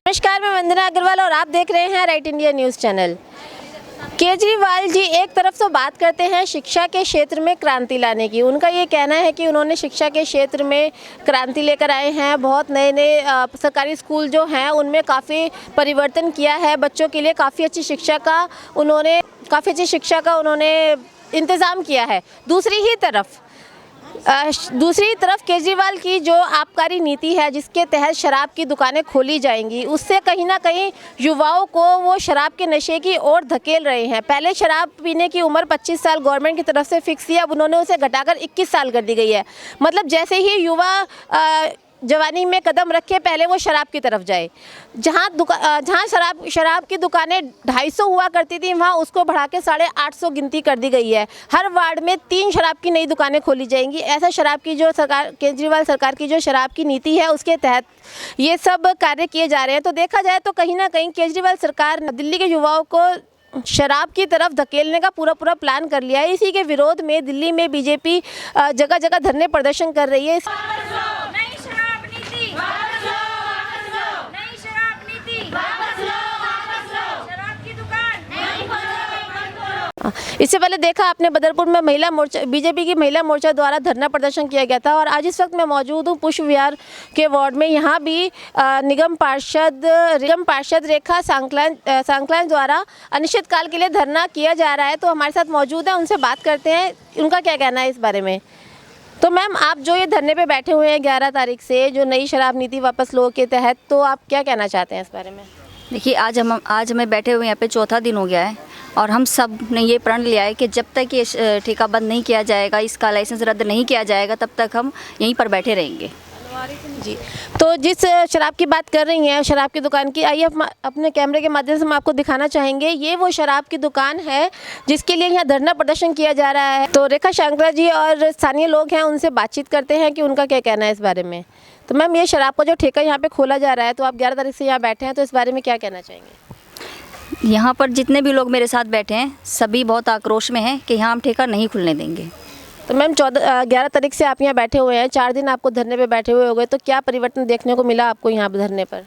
नमस्कार, मैं वंदना अग्रवाल और आप देख रहे हैं right India news channel. Kejriwal ji एक तरफ तो बात करते हैं शिक्षा के क्षेत्र में क्रांति लाने की। उनका ये कहना है कि उन्होंने शिक्षा के क्षेत्र में क्रांति लेकर आए हैं। बहुत नए नए सरकारी स्कूल जो हैं उनमें काफ़ी परिवर्तन किया है। बच्चों के लिए काफ़ी अच्छी शिक्षा का उन्होंने इंतज़ाम किया है। दूसरी तरफ केजरीवाल की जो आबकारी नीति है जिसके तहत शराब की दुकानें खोली जाएंगी, उससे कहीं ना कहीं युवाओं को वो शराब के नशे की ओर धकेल रहे हैं। पहले शराब पीने की उम्र 25 साल गवर्नमेंट की तरफ से फिक्स थी, अब उन्होंने उसे घटाकर 21 साल कर दी गई है। मतलब जैसे ही युवा जवानी में कदम रखे पहले वो शराब की तरफ जाए। जहाँ शराब की दुकानें 250 हुआ करती थी वहाँ उसको बढ़ा के 850 गिनती कर दी गई है। हर वार्ड में 3 शराब की नई दुकानें खोली जाएंगी। ऐसा केजरीवाल सरकार की जो शराब की नीति है उसके तहत ये सब कार्य किए जा रहे हैं। तो देखा जाए तो कहीं ना कहीं केजरीवाल सरकार दिल्ली के युवाओं को शराब की तरफ धकेलने का पूरा प्लान कर लिया है। इसी के विरोध में दिल्ली में बीजेपी जगह जगह धरने प्रदर्शन कर रही है। इससे पहले देखा आपने बदरपुर में बीजेपी की महिला मोर्चा द्वारा धरना प्रदर्शन किया गया था। और आज इस वक्त मैं मौजूद हूँ पुष्प विहार के वार्ड में। यहाँ भी निगम पार्षद रेखा सांकलान द्वारा अनिश्चितकाल के लिए धरना किया जा रहा है। तो हमारे साथ मौजूद है, उनसे बात करते हैं उनका क्या कहना है इस बारे में। तो मैम, आप जो ये धरने पे बैठे हुए हैं 11 तारीख से जो नई शराब नीति वापस लो के तहत, तो आप क्या कहना चाहते हैं इस बारे में? देखिए, आज हमें बैठे हुए यहाँ पे चौथा दिन हो गया है और हम सब ने ये प्रण लिया है कि जब तक ये ठेका बंद नहीं किया जाएगा, इसका लाइसेंस रद्द नहीं किया जाएगा, तब तक हम यहीं पर बैठे रहेंगे। जी, तो जिस शराब की बात कर रही हैं, शराब की दुकान की, आइए अपने कैमरे के माध्यम से हम आपको दिखाना चाहेंगे। ये वो शराब की दुकान है जिसके लिए यहाँ धरना प्रदर्शन किया जा रहा है। तो रेखा सांकला जी और स्थानीय लोग हैं, उनसे बातचीत करते हैं कि उनका क्या कहना है इस बारे में। तो मैम, ये शराब का जो ठेका यहाँ पे खोला जा रहा है, तो आप 11 तारीख से यहाँ बैठे हैं, तो इस बारे में क्या कहना चाहेंगे? यहाँ पर जितने भी लोग मेरे साथ बैठे हैं सभी बहुत आक्रोश में हैं कि यहाँ हम ठेका नहीं खुलने देंगे। तो मैम 11 तारीख से आप यहाँ बैठे हुए हैं, 4 दिन आपको धरने पे बैठे हुए हो गए, तो क्या परिवर्तन देखने को मिला आपको यहाँ पर धरने पर?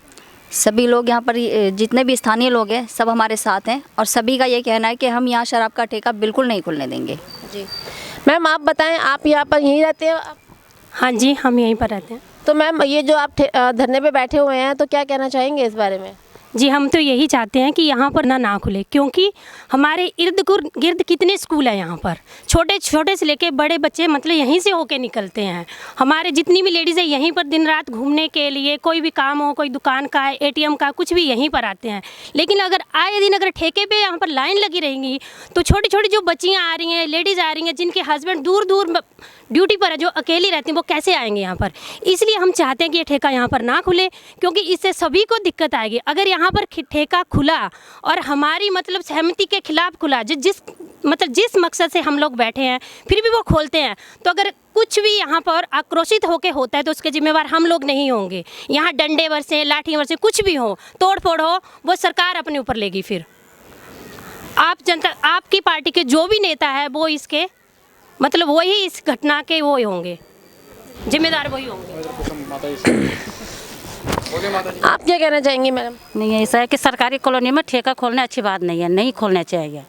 सभी लोग यहाँ पर जितने भी स्थानीय लोग हैं सब हमारे साथ हैं और सभी का ये कहना है कि हम यहाँ शराब का ठेका बिल्कुल नहीं खुलने देंगे। जी मैम, आप बताएं, आप यहाँ पर यहीं रहते हैं? हाँ जी, हम यहीं पर रहते हैं। तो मैम, ये जो आप धरने पे बैठे हुए हैं, तो क्या कहना चाहेंगे इस बारे में? जी, हम तो यही चाहते हैं कि यहाँ पर ना खुले, क्योंकि हमारे इर्द गिर्द कितने स्कूल हैं यहाँ पर। छोटे छोटे से लेके बड़े बच्चे मतलब यहीं से होके निकलते हैं। हमारे जितनी भी लेडीज़ है यहीं पर दिन रात घूमने के लिए, कोई भी काम हो, कोई दुकान का, ATM का, कुछ भी यहीं पर आते हैं। लेकिन अगर आए दिन अगर ठेके पे यहाँ पर लाइन लगी रहेंगी तो छोटी छोटी जो बच्चियाँ आ रही हैं, लेडीज़ आ रही हैं, जिनके हस्बैंड दूर दूर ड्यूटी पर है, जो अकेली रहती हैं, वो कैसे आएंगे यहाँ पर? इसलिए हम चाहते हैं कि ये ठेका यहाँ पर ना खुले, क्योंकि इससे सभी को दिक्कत आएगी। अगर यहाँ पर ठेका खुला और हमारी मतलब सहमति के खिलाफ खुला, जिस मकसद से हम लोग बैठे हैं, फिर भी वो खोलते हैं, तो अगर कुछ भी यहाँ पर आक्रोशित होकर होता है तो उसके जिम्मेवार हम लोग नहीं होंगे। यहाँ डंडे बरसे, लाठियाँ बरसे, कुछ भी हो, तोड़ फोड़ हो, वो सरकार अपने ऊपर लेगी। फिर आपकी पार्टी के जो भी नेता है वो इसके मतलब वही इस घटना के वो होंगे, जिम्मेदार वही होंगे। आप क्या कहना चाहेंगी मैडम? नहीं, ऐसा है कि सरकारी कॉलोनी में ठेका खोलना अच्छी बात नहीं है, नहीं खोलना चाहिए।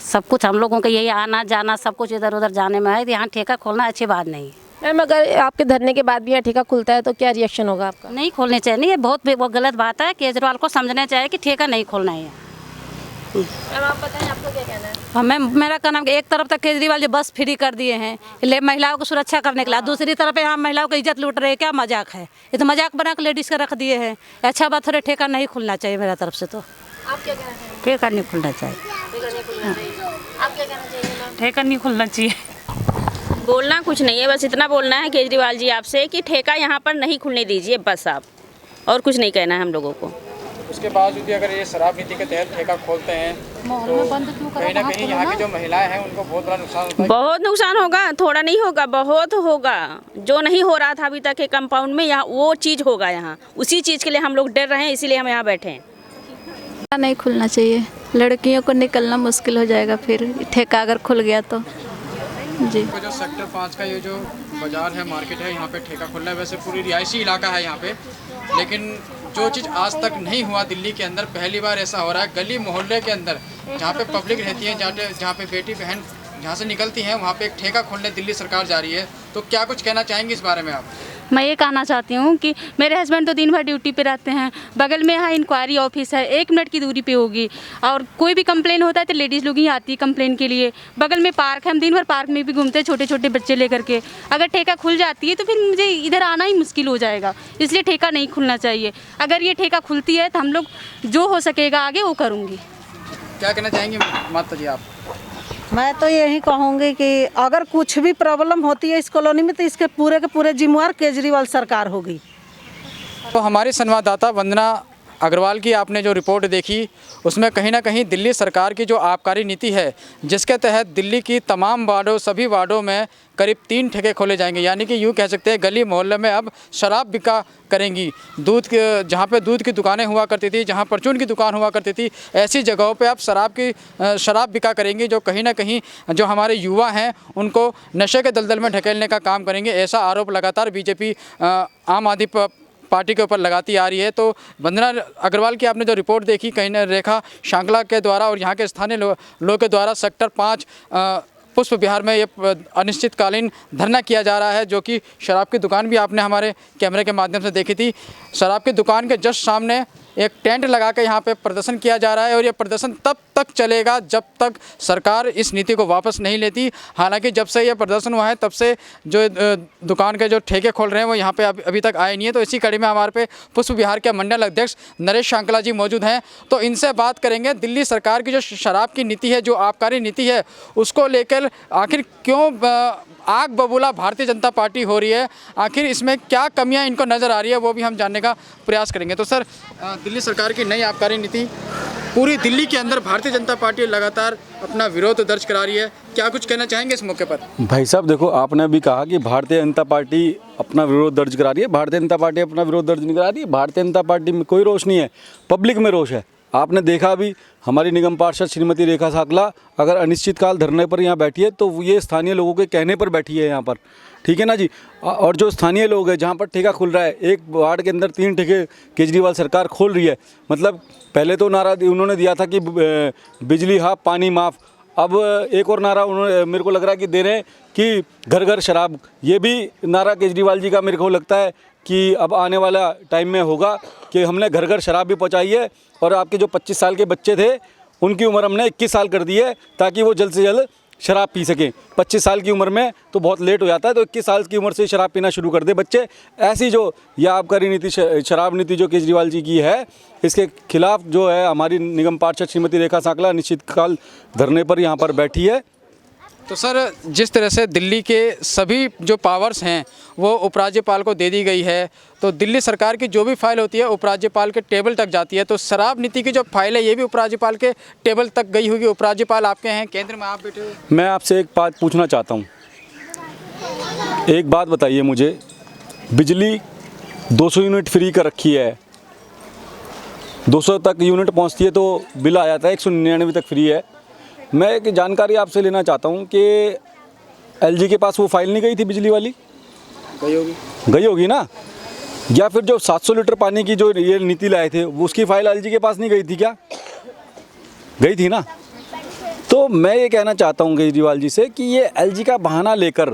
सब कुछ हम लोगों का यही आना जाना सब कुछ इधर उधर जाने में है, तो यहाँ ठेका खोलना अच्छी बात नहीं है। मैम, अगर आपके धरने के बाद भी यहाँ ठेका खुलता है तो क्या रिएक्शन होगा आपका? नहीं खोलने चाहिए, नहीं, ये बहुत वो गलत बात है। केजरीवाल को समझना चाहिए कि ठेका नहीं खोलना है। अब आप बताएं, आपको क्या कहना है? हाँ, मेरा कहना है कि एक तरफ तक केजरीवाल जी बस फ्री कर दिए हैं ले महिलाओं को सुरक्षा करने के लिए, दूसरी तरफ यहाँ महिलाओं की इज्जत लूट रहे हैं। क्या मजाक है? ये तो मजाक बना के लेडीज़ का रख दिए हैं। अच्छा बात, थोड़े ठेका नहीं खुलना चाहिए मेरा तरफ से। तो आप क्या कहना चाहेंगे? ठेका नहीं खुलना चाहिए, ठेका नहीं खुलना चाहिए। आप क्या कहना चाहिए मैम? ठेका नहीं खुलना चाहिए। बोलना कुछ नहीं है, बस इतना बोलना है केजरीवाल जी आपसे कि ठेका यहाँ पर नहीं खुलने दीजिए, बस आप, और कुछ नहीं कहना है हम लोगों को। उसके बावजूद भी अगर ये शराब नीति के तहत ठेका खोलते हैं तो कहीं ना कहीं यहाँ की जो महिलाएं हैं उनको बहुत बड़ा नुकसान होता है। बहुत नुकसान होगा, थोड़ा नहीं होगा, बहुत होगा। जो नहीं हो रहा था अभी तक के कंपाउंड में, यहाँ वो चीज़ होगा। यहाँ उसी चीज़ के लिए हम लोग डर रहे हैं, इसीलिए हम यहाँ बैठे हैं। नहीं खुलना चाहिए, लड़कियों को निकलना मुश्किल हो जाएगा फिर ठेका अगर खुल गया तो जी। जो सेक्टर 5 का ये जो बाजार है, मार्केट है, यहाँ पे ठेका खुल रहा है। वैसे पूरी रिहायशी इलाका है यहाँ पे, लेकिन जो चीज़ आज तक नहीं हुआ दिल्ली के अंदर, पहली बार ऐसा हो रहा है। गली मोहल्ले के अंदर जहाँ पे पब्लिक रहती है, जहाँ पे बेटी बहन जहाँ से निकलती हैं, वहाँ पे एक ठेका खोलने दिल्ली सरकार जा रही है। तो क्या कुछ कहना चाहेंगे इस बारे में आप? मैं ये कहना चाहती हूँ कि मेरे हस्बैंड तो दिन भर ड्यूटी पे रहते हैं, बगल में यहाँ इंक्वायरी ऑफिस है, 1 मिनट की दूरी पे होगी, और कोई भी कंप्लेन होता है तो लेडीज़ लोग ही आती है कंप्लेन के लिए। बगल में पार्क है, हम दिन भर पार्क में भी घूमते हैं छोटे छोटे बच्चे लेकर के। अगर ठेका खुल जाती है तो फिर मुझे इधर आना ही मुश्किल हो जाएगा, इसलिए ठेका नहीं खुलना चाहिए। अगर ये ठेका खुलती है तो हम लोग जो हो सकेगा आगे वो करूँगी। क्या कहना चाहेंगे माता जी आप? मैं तो यही कहूँगी कि अगर कुछ भी प्रॉब्लम होती है इस कॉलोनी में तो इसके पूरे के पूरे जिम्मेवार केजरीवाल सरकार होगी। तो हमारी संवाददाता वंदना अग्रवाल की आपने जो रिपोर्ट देखी, उसमें कहीं ना कहीं दिल्ली सरकार की जो आबकारी नीति है, जिसके तहत दिल्ली की तमाम वार्डों, सभी वार्डों में करीब 3 ठेके खोले जाएंगे। यानी कि यूँ कह सकते हैं गली मोहल्ले में अब शराब बिका करेंगी। दूध के जहाँ पे दूध की दुकानें हुआ करती थी, जहाँ परचून की दुकान हुआ करती थी, ऐसी जगहों पे अब शराब बिका करेंगी, जो कहीं ना कहीं जो हमारे युवा हैं उनको नशे के दलदल में ढकेलने का काम करेंगे। ऐसा आरोप लगातार बीजेपी आम आदमी पार्टी के ऊपर लगाती आ रही है। तो वंदना अग्रवाल की आपने जो रिपोर्ट देखी, कहीं ना रेखा शांकला के द्वारा और यहाँ के स्थानीय लोगों के द्वारा सेक्टर 5 पुष्प विहार में ये अनिश्चितकालीन धरना किया जा रहा है, जो कि शराब की दुकान भी आपने हमारे कैमरे के माध्यम से देखी थी। शराब की दुकान के जस्ट सामने एक टेंट लगा के यहाँ पे प्रदर्शन किया जा रहा है, और ये प्रदर्शन तब तक चलेगा जब तक सरकार इस नीति को वापस नहीं लेती। हालांकि जब से ये प्रदर्शन हुआ है तब से जो दुकान के जो ठेके खोल रहे हैं वो यहाँ पे अभी तक आए नहीं है। तो इसी कड़ी में हमारे पे पुष्प विहार के मंडल अध्यक्ष नरेश शांकला जी मौजूद हैं, तो इनसे बात करेंगे दिल्ली सरकार की जो शराब की नीति है, जो आबकारी नीति है, उसको लेकर आखिर क्यों आग बबूला भारतीय जनता पार्टी हो रही है, आखिर इसमें क्या कमियां इनको नज़र आ रही है, वो भी हम जानने का प्रयास करेंगे। तो सर, दिल्ली सरकार की नई आबकारी नीति, पूरी दिल्ली के अंदर भारतीय जनता पार्टी लगातार अपना विरोध दर्ज करा रही है, क्या कुछ कहना चाहेंगे इस मौके पर? भाई साहब देखो, आपने भी कहा कि भारतीय जनता पार्टी अपना विरोध दर्ज करा रही है। भारतीय जनता पार्टी अपना विरोध दर्ज नहीं करा रही है। भारतीय जनता पार्टी में कोई रोष नहीं है, पब्लिक में रोष है। आपने देखा भी, हमारी निगम पार्षद श्रीमती रेखा शांकला अगर अनिश्चितकाल धरने पर यहाँ बैठी है तो ये स्थानीय लोगों के कहने पर बैठी है यहाँ पर, ठीक है ना जी। और जो स्थानीय लोग हैं, जहाँ पर ठेका खुल रहा है, एक वार्ड के अंदर 3 ठेके केजरीवाल सरकार खोल रही है। मतलब पहले तो नारा उन्होंने दिया था कि बिजली हाफ पानी माफ़, अब एक और नारा उन्होंने मेरे को लग रहा है कि दे रहे हैं कि घर घर शराब। ये भी नारा केजरीवाल जी का मेरे को लगता है कि अब आने वाला टाइम में होगा कि हमने घर घर शराब भी पहुंचाई है, और आपके जो 25 साल के बच्चे थे उनकी उम्र हमने 21 साल कर दी है, ताकि वो जल्द से जल्द शराब पी सकें। 25 साल की उम्र में तो बहुत लेट हो जाता है, तो 21 साल की उम्र से शराब पीना शुरू कर दे बच्चे। ऐसी जो यह आबकारी नीति, शराब नीति जो केजरीवाल जी की है, इसके खिलाफ जो है हमारी निगम पार्षद श्रीमती रेखा शांकला अनिश्चितकाल धरने पर यहाँ पर बैठी है। तो सर, जिस तरह से दिल्ली के सभी जो पावर्स हैं वो उपराज्यपाल को दे दी गई है, तो दिल्ली सरकार की जो भी फाइल होती है उपराज्यपाल के टेबल तक जाती है। तो शराब नीति की जो फाइल है ये भी उपराज्यपाल के टेबल तक गई होगी। उपराज्यपाल आपके हैं, केंद्र में आप बैठे हो। मैं आपसे एक बात पूछना चाहता हूँ, एक बात बताइए मुझे, बिजली 200 यूनिट फ्री कर रखी है, 200 तक यूनिट पहुँचती है तो बिल आ जाता है, 199 तक फ्री है। मैं एक जानकारी आपसे लेना चाहता हूँ कि एलजी के पास वो फाइल नहीं गई थी बिजली वाली? गई होगी ना। या फिर जो 700 लीटर पानी की जो ये नीति लाए थे उसकी फाइल एलजी के पास नहीं गई थी क्या? गई थी ना। तो मैं ये कहना चाहता हूँ केजरीवाल जी से कि ये एलजी का बहाना लेकर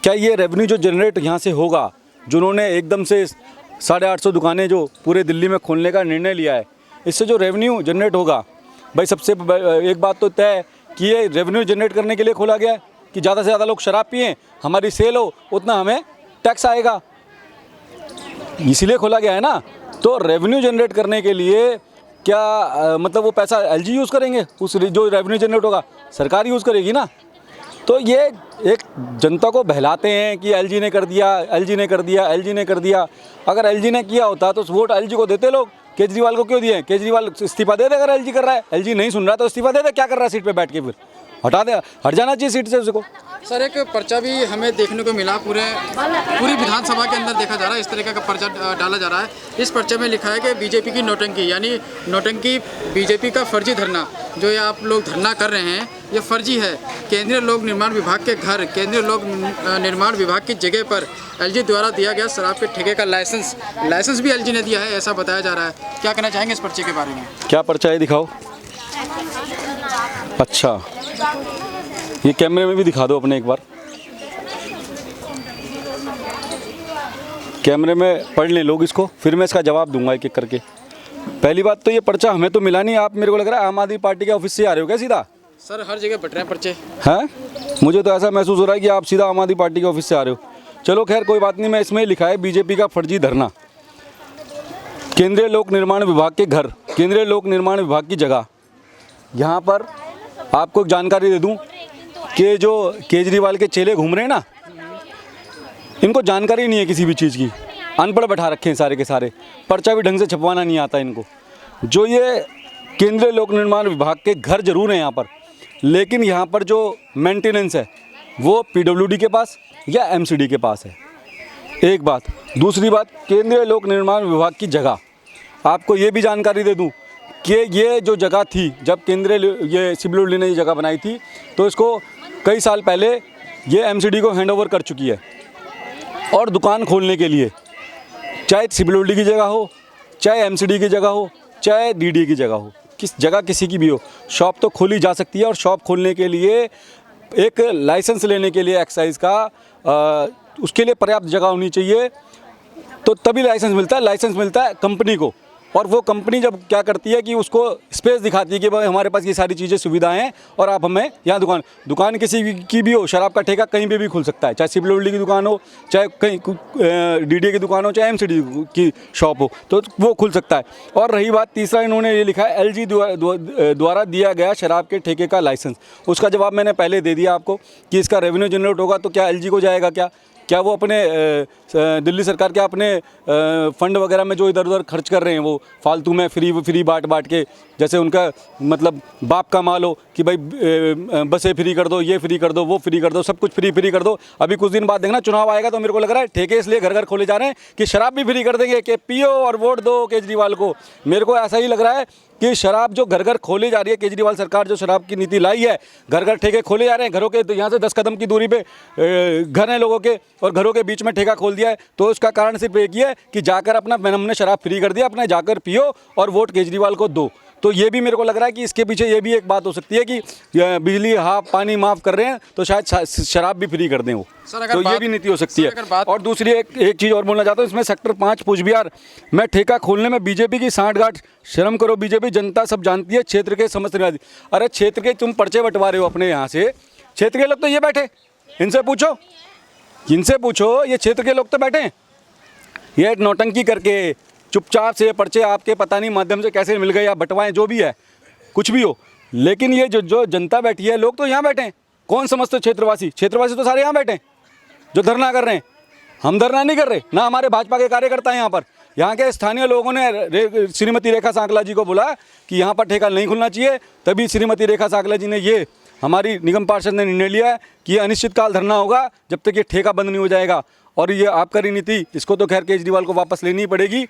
क्या ये रेवेन्यू जो जनरेट यहाँ से होगा, जिन्होंने एकदम से 850 दुकानें जो पूरे दिल्ली में खोलने का निर्णय लिया है, इससे जो रेवेन्यू जनरेट होगा भाई सबसे एक बात तो तय है कि ये रेवेन्यू जनरेट करने के लिए खोला गया है कि ज़्यादा से ज़्यादा लोग शराब पिएं, हमारी सेल हो, उतना हमें टैक्स आएगा, इसीलिए खोला गया है ना। तो रेवेन्यू जनरेट करने के लिए क्या मतलब वो पैसा एलजी यूज़ करेंगे, उस जो रेवेन्यू जनरेट होगा सरकार यूज़ करेगी ना। तो ये एक जनता को बहलाते हैं कि एलजी ने कर दिया, एलजी ने कर दिया, एलजी ने कर दिया। अगर एलजी ने किया होता तो वोट एलजी को देते लोग, केजरीवाल को क्यों दिए? केजरीवाल इस्तीफा दे दे अगर एलजी कर रहा है, एलजी नहीं सुन रहा तो इस्तीफा दे दे, क्या कर रहा है सीट पे बैठ के, फिर हटा दे, हट जाना चाहिए सीट से उसको। सर एक पर्चा भी हमें देखने को मिला पूरी विधानसभा के अंदर देखा जा रहा है, इस तरीके का पर्चा डाला जा रहा है। इस पर्चे में लिखा है कि बीजेपी की नौटंकी, यानी नौटंकी बीजेपी का फर्जी धरना, जो ये आप लोग धरना कर रहे हैं ये फर्जी है। केंद्रीय लोक निर्माण विभाग के घर, केंद्रीय लोक निर्माण विभाग की जगह पर एलजी द्वारा दिया गया शराब के ठेके का लाइसेंस भी एलजी ने दिया है, ऐसा बताया जा रहा है। क्या कहना चाहेंगे इस पर्चे के बारे में? क्या पर्चा है, दिखाओ। अच्छा, ये कैमरे में भी दिखा दो अपने एक बार, कैमरे में पढ़ लें लोग इसको, फिर मैं इसका जवाब दूंगा एक एक करके। पहली बात तो ये पर्चा हमें तो मिला नहीं, आप मेरे को लग रहा है आम आदमी पार्टी के ऑफिस से आ रहे हो क्या सीधा? सर हर जगह बट रहे हैं पर्चे हैं, मुझे तो ऐसा महसूस हो रहा है कि आप सीधा आम आदमी पार्टी के ऑफिस से आ रहे हो। चलो खैर कोई बात नहीं, मैं इसमें लिखा है बीजेपी का फर्जी धरना, केंद्रीय लोक निर्माण विभाग के घर, केंद्रीय लोक निर्माण विभाग की जगह। यहाँ पर आपको एक जानकारी दे दूँ कि जो केजरीवाल के चेले घूम रहे हैं ना, इनको जानकारी नहीं है किसी भी चीज़ की, अनपढ़ बैठा रखे हैं सारे के सारे, पर्चा भी ढंग से छपवाना नहीं आता इनको। जो ये केंद्रीय लोक निर्माण विभाग के घर जरूर हैं यहाँ पर, लेकिन यहाँ पर जो मेंटेनेंस है वो पीडब्ल्यूडी के पास या एमसीडी के पास है, एक बात। दूसरी बात, केंद्रीय लोक निर्माण विभाग की जगह, आपको ये भी जानकारी दे दूँ कि ये जो जगह थी, जब केंद्रीय ये सीबीडब्ल्यूडी ने ये जगह बनाई थी तो इसको कई साल पहले ये एमसीडी को हैंडओवर कर चुकी है। और दुकान खोलने के लिए चाहे सीबीडब्ल्यूडी की जगह हो, चाहे एमसीडी की जगह हो, चाहे डीडी की जगह हो, किस जगह किसी की भी हो, शॉप तो खोली जा सकती है। और शॉप खोलने के लिए एक लाइसेंस लेने के लिए एक्साइज का उसके लिए पर्याप्त जगह होनी चाहिए, तो तभी लाइसेंस मिलता है। लाइसेंस मिलता है कंपनी को, और वो कंपनी जब क्या करती है कि उसको स्पेस दिखाती है कि भाई हमारे पास ये सारी चीज़ें सुविधाएं हैं और आप हमें यहाँ दुकान किसी की भी हो, शराब का ठेका कहीं पे भी खुल सकता है, चाहे सीबीडब्ल्यूडी की दुकान हो, चाहे कहीं डीडी की दुकान हो, चाहे एमसीडी की शॉप हो, तो वो खुल सकता है। और रही बात तीसरा, इन्होंने ये लिखा है एलजी द्वारा दिया गया शराब के ठेके का लाइसेंस। उसका जवाब मैंने पहले दे दिया आपको कि इसका रेवेन्यू जनरेट होगा तो क्या एलजी को जाएगा, क्या वो अपने दिल्ली सरकार के अपने फंड वगैरह में जो इधर उधर खर्च कर रहे हैं वो फालतू में फ्री बांट के, जैसे उनका मतलब बाप का माल हो कि भाई बसें फ्री कर दो, ये फ्री कर दो, वो फ्री कर दो, सब कुछ फ्री कर दो। अभी कुछ दिन बाद देखना चुनाव आएगा तो मेरे को लग रहा है ठेके इसलिए घर घर खोले जा रहे हैं कि शराब भी फ्री कर देंगे कि पियो और वोट दो केजरीवाल को। मेरे को ऐसा ही लग रहा है कि शराब जो घर घर खोली जा रही है, केजरीवाल सरकार जो शराब की नीति लाई है, घर घर ठेके खोले जा रहे हैं। घरों के यहाँ से 10 कदम की दूरी पे घर हैं लोगों के, और घरों के बीच में ठेका खोल दिया है। तो उसका कारण सिर्फ एक ही है कि जाकर अपना हमने शराब फ्री कर दिया, अपना जाकर पियो और वोट केजरीवाल को दो। तो ये भी मेरे को लग रहा है कि इसके पीछे ये भी एक बात हो सकती है कि बिजली हाफ पानी माफ़ कर रहे हैं तो शायद शराब भी फ्री कर दें वो, तो ये भी नीति हो सकती है। और दूसरी एक चीज़ और बोलना चाहता हूँ, इसमें सेक्टर 5 कूचबिहार में ठेका खोलने में बीजेपी की सांठगांठ, शर्म करो बीजेपी, जनता सब जानती है, क्षेत्र के समस्त निवासी। अरे क्षेत्र के तुम पर्चे बंटवा रहे हो अपने यहाँ से, क्षेत्र के लोग तो ये बैठे, इनसे पूछो, ये क्षेत्र के लोग तो बैठे हैं, ये नौटंकी करके चुपचाप से पर्चे आपके पता नहीं माध्यम से कैसे मिल गए या बंटवाएं, जो भी है कुछ भी हो, लेकिन ये जो जनता बैठी है, लोग तो यहाँ बैठे हैं। कौन समझते क्षेत्रवासी तो सारे यहाँ बैठे हैं जो धरना कर रहे हैं। हम धरना नहीं कर रहे, ना हमारे भाजपा के कार्यकर्ता हैं यहाँ पर। यहाँ के स्थानीय लोगों ने श्रीमती रेखा सांकला जी को बोला कि यहाँ पर ठेका नहीं खुलना चाहिए, तभी श्रीमती रेखा सांकला जी ने ये हमारी निगम पार्षद ने निर्णय लिया है कि ये अनिश्चितकाल धरना होगा जब तक ये ठेका बंद नहीं हो जाएगा। और ये आबकारी नीति, इसको तो खैर केजरीवाल को वापस लेनी पड़ेगी,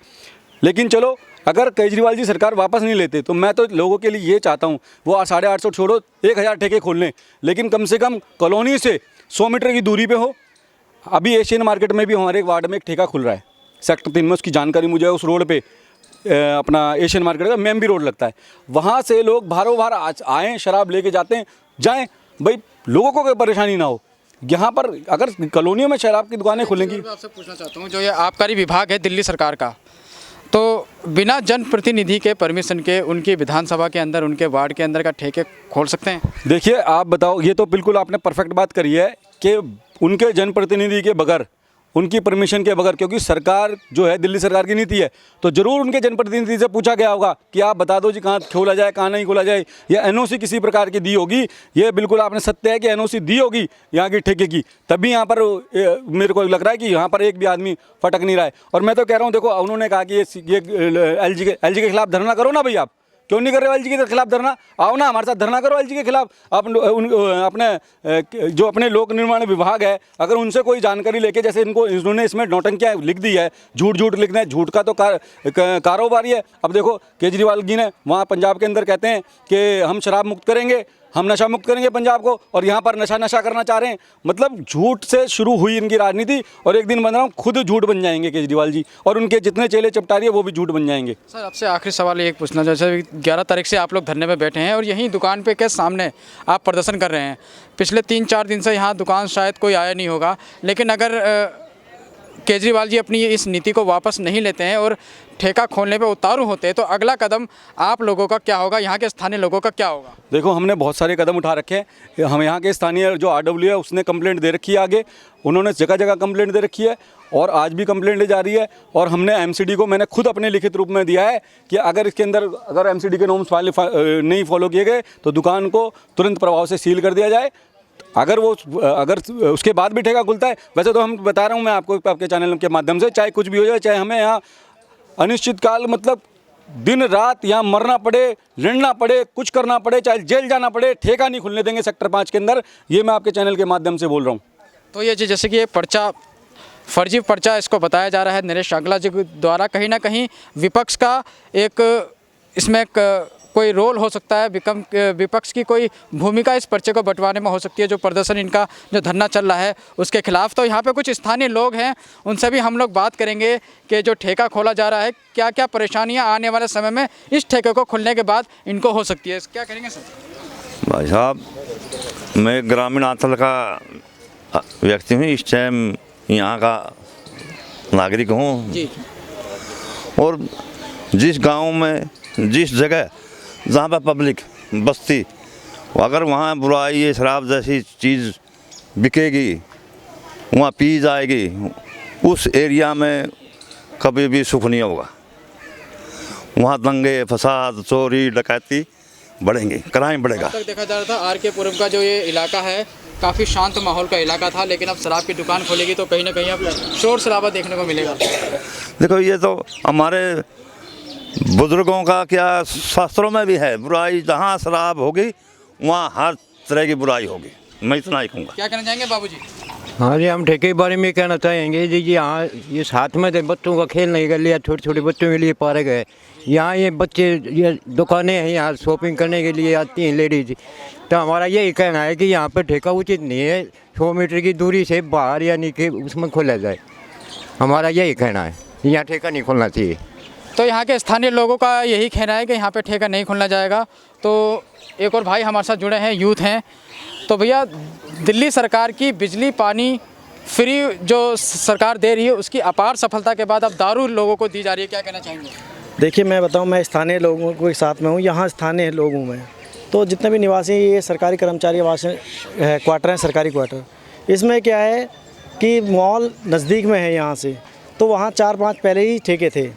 लेकिन चलो अगर केजरीवाल जी सरकार वापस नहीं लेते तो मैं तो लोगों के लिए ये चाहता हूँ वो 850 छोड़ो 1000 ठेके खोल लें, लेकिन कम से कम कॉलोनी से 100 मीटर की दूरी पे हो। अभी एशियन मार्केट में भी हमारे वार्ड में एक ठेका खुल रहा है सेक्टर 3 में, उसकी जानकारी मुझे उस रोड पे अपना एशियन मार्केट का मेम भी रोड लगता है, वहाँ से लोग भारों भार आएँ, शराब लेके जाते हैं, जाएँ, भाई लोगों को कोई परेशानी ना हो। यहाँ पर अगर कॉलोनियों में शराब की दुकानें खुलेंगी। आपसे पूछना चाहता हूँ, जो ये आबकारी विभाग है दिल्ली सरकार का, तो बिना जनप्रतिनिधि के परमिशन के उनकी विधानसभा के अंदर, उनके वार्ड के अंदर का ठेके खोल सकते हैं? देखिए आप बताओ, ये तो बिल्कुल आपने परफेक्ट बात करी है कि उनके जनप्रतिनिधि के बगैर, उनकी परमिशन के बगैर, क्योंकि सरकार जो है दिल्ली सरकार की नीति है, तो ज़रूर उनके जनप्रतिनिधि से पूछा गया होगा कि आप बता दो जी कहाँ खोला जाए, कहाँ नहीं खोला जाए, या एनओसी किसी प्रकार की दी होगी। ये बिल्कुल आपने सत्य है कि एनओसी दी होगी यहाँ की ठेके की, तभी यहाँ पर मेरे को लग रहा है कि यहाँ पर एक भी आदमी फटक नहीं रहा है। और मैं तो कह रहा हूँ, देखो उन्होंने कहा कि ये एलजी के खिलाफ धरना करो ना भाई, आप क्यों नहीं कर रहे हो एलजी के खिलाफ धरना? आओ ना हमारे साथ धरना करो एलजी के खिलाफ। आप अपने जो अपने लोक निर्माण विभाग है, अगर उनसे कोई जानकारी लेके, जैसे इन्होंने इसमें नौटंकियाँ लिख दी है, झूठ लिखना है, झूठ का तो कारोबारी है। अब देखो केजरीवाल जी ने वहाँ पंजाब के अंदर कहते हैं कि हम शराब मुक्त करेंगे, हम नशा मुक्त करेंगे पंजाब को, और यहाँ पर नशा करना चाह रहे हैं। मतलब झूठ से शुरू हुई इनकी राजनीति, और एक दिन बन रहा हूँ खुद झूठ बन जाएंगे केजरीवाल जी, और उनके जितने चेले चपटारी है वो भी झूठ बन जाएंगे। सर आपसे आखिरी सवाल एक पूछना, जैसे 11 तारीख से आप लोग धरने पे बैठे हैं और यहीं दुकान पे के सामने आप प्रदर्शन कर रहे हैं, पिछले 3-4 दिन से यहाँ दुकान शायद कोई आया नहीं होगा, लेकिन अगर केजरीवाल जी अपनी इस नीति को वापस नहीं लेते हैं और ठेका खोलने पे उतारू होते हैं, तो अगला कदम आप लोगों का क्या होगा, यहाँ के स्थानीय लोगों का क्या होगा? देखो हमने बहुत सारे कदम उठा रखे हैं। हम यहाँ के स्थानीय जो आरडब्ल्यू है उसने कंप्लेंट दे रखी है, आगे उन्होंने जगह जगह कंप्लेंट दे रखी है, और आज भी कंप्लेंट ले जा रही है। और हमने एमसीडी को मैंने खुद अपने लिखित रूप में दिया है कि अगर इसके अंदर अगर एमसीडी के नॉर्म्स नहीं फॉलो किए गए तो दुकान को तुरंत प्रभाव से सील कर दिया जाए। अगर उसके बाद भी ठेका खुलता है, वैसे तो हम बता रहा हूँ मैं आपको आपके चैनल के माध्यम से, चाहे कुछ भी हो जाए, चाहे हमें यहाँ अनिश्चित काल मतलब दिन रात यहाँ मरना पड़े, लड़ना पड़े, कुछ करना पड़े, चाहे जेल जाना पड़े, ठेका नहीं खुलने देंगे सेक्टर 5 के अंदर। ये मैं आपके चैनल के माध्यम से बोल रहा हूँ। तो ये जैसे कि ये पर्चा फर्जी पर्चा इसको बताया जा रहा है नरेश शांगला जी द्वारा, कहीं ना कहीं विपक्ष का एक इसमें कोई रोल हो सकता है, विपक्ष की कोई भूमिका इस पर्चे को बंटवाने में हो सकती है, जो प्रदर्शन इनका जो धरना चल रहा है उसके खिलाफ। तो यहाँ पे कुछ स्थानीय लोग हैं, उनसे भी हम लोग बात करेंगे कि जो ठेका खोला जा रहा है, क्या क्या परेशानियाँ आने वाले समय में इस ठेके को खुलने के बाद इनको हो सकती है। क्या करेंगे सर? भाई साहब, मैं ग्रामीण अंचल का व्यक्ति हूँ, इस टाइम यहाँ का नागरिक हूँ जी। और जिस गांव में, जिस जगह जहाँ पर पब्लिक बस्ती, अगर वहाँ बुराई ये शराब जैसी चीज़ बिकेगी, वहाँ पी जाएगी, उस एरिया में कभी भी सुख नहीं होगा। वहाँ दंगे फसाद, चोरी डकैती बढ़ेंगे, क्राइम बढ़ेगा। तक देखा जा रहा था आर के पुरम का जो ये इलाका है काफ़ी शांत माहौल का इलाका था, लेकिन अब शराब की दुकान खोलेगी तो कहीं ना कहीं अब शोर शराबा देखने को मिलेगा। देखो ये तो हमारे बुजुर्गों का क्या शास्त्रों में भी है, बुराई जहाँ शराब होगी वहाँ हर तरह की बुराई होगी। मैं इतना ही कहूँगा। क्या कहना चाहेंगे बाबूजी? हाँ जी, हम ठेके के बारे में कहना चाहेंगे जी। यहाँ ये साथ में बच्चों का खेलने के लिए, छोटे छोटे बच्चों के लिए पार्क है। यहाँ ये बच्चे, ये दुकानें हैं, यहाँ शॉपिंग करने के लिए आती हैं लेडीज। तो हमारा यही कहना है कि यहाँ पर ठेका उचित नहीं है, 100 मीटर की दूरी से बाहर यानी कि उसमें खोला जाए। हमारा यही कहना है, यहाँ ठेका नहीं खोलना चाहिए। तो यहाँ के स्थानीय लोगों का यही कहना है कि यहाँ पे ठेका नहीं खुलना जाएगा। तो एक और भाई हमारे साथ जुड़े हैं, यूथ हैं। तो भैया, दिल्ली सरकार की बिजली पानी फ्री जो सरकार दे रही है, उसकी अपार सफलता के बाद अब दारू लोगों को दी जा रही है, क्या कहना चाहेंगे? देखिए मैं बताऊं, मैं स्थानीय लोगों के साथ में हूं, यहाँ स्थानीय लोग हूँ मैं। तो जितने भी निवासी ये सरकारी कर्मचारी आवास क्वार्टर हैं, सरकारी क्वार्टर, इसमें क्या है कि मॉल नज़दीक में है यहाँ से, तो वहाँ 4-5 पहले ही ठेके थे।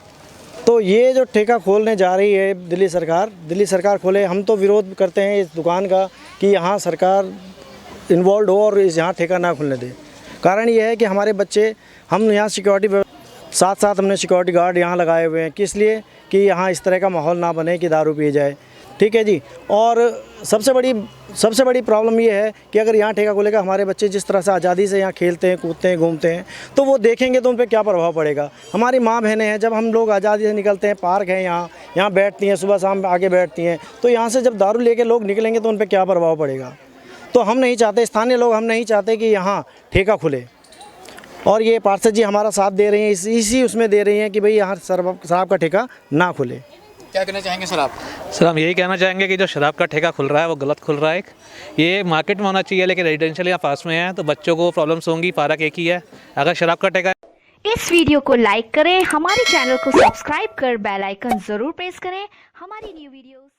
तो ये जो ठेका खोलने जा रही है दिल्ली सरकार खोले, हम तो विरोध करते हैं इस दुकान का कि यहाँ सरकार इन्वॉल्व हो और यहाँ ठेका ना खुलने दे। कारण ये है कि हमारे बच्चे, हम यहाँ सिक्योरिटी साथ हमने सिक्योरिटी गार्ड यहाँ लगाए हुए हैं, किस लिए कि यहाँ इस तरह का माहौल ना बने कि दारू पी जाए। ठीक है जी। और सबसे बड़ी प्रॉब्लम ये है कि अगर यहाँ ठेका खोलेगा, हमारे बच्चे जिस तरह से आज़ादी से यहाँ खेलते हैं, कूदते हैं, घूमते हैं, तो वो देखेंगे तो उन पर क्या प्रभाव पड़ेगा। हमारी माँ बहनें हैं, जब हम लोग आज़ादी से निकलते हैं, पार्क है यहाँ बैठती हैं, सुबह शाम आगे बैठती हैं, तो यहाँ से जब दारू लेके लोग निकलेंगे तो उन पर क्या प्रभाव पड़ेगा। तो हम नहीं चाहते, स्थानीय लोग हम नहीं चाहते कि यहाँ ठेका खुले। और ये पार्षद जी हमारा साथ दे रही हैं, इसी उसमें दे रही हैं कि भाई यहाँ शराब का ठेका ना खुले। क्या कहना चाहेंगे सर आप? सर हम यही कहना चाहेंगे कि जो शराब का ठेका खुल रहा है वो गलत खुल रहा है। ये मार्केट में होना चाहिए, लेकिन रेजिडेंशियल या पास में है तो बच्चों को प्रॉब्लम्स होंगी। पार्क एक ही है, अगर शराब का ठेका इस वीडियो को लाइक करें, हमारे चैनल को सब्सक्राइब कर बेल आइकन जरूर प्रेस करें हमारी न्यू वीडियोस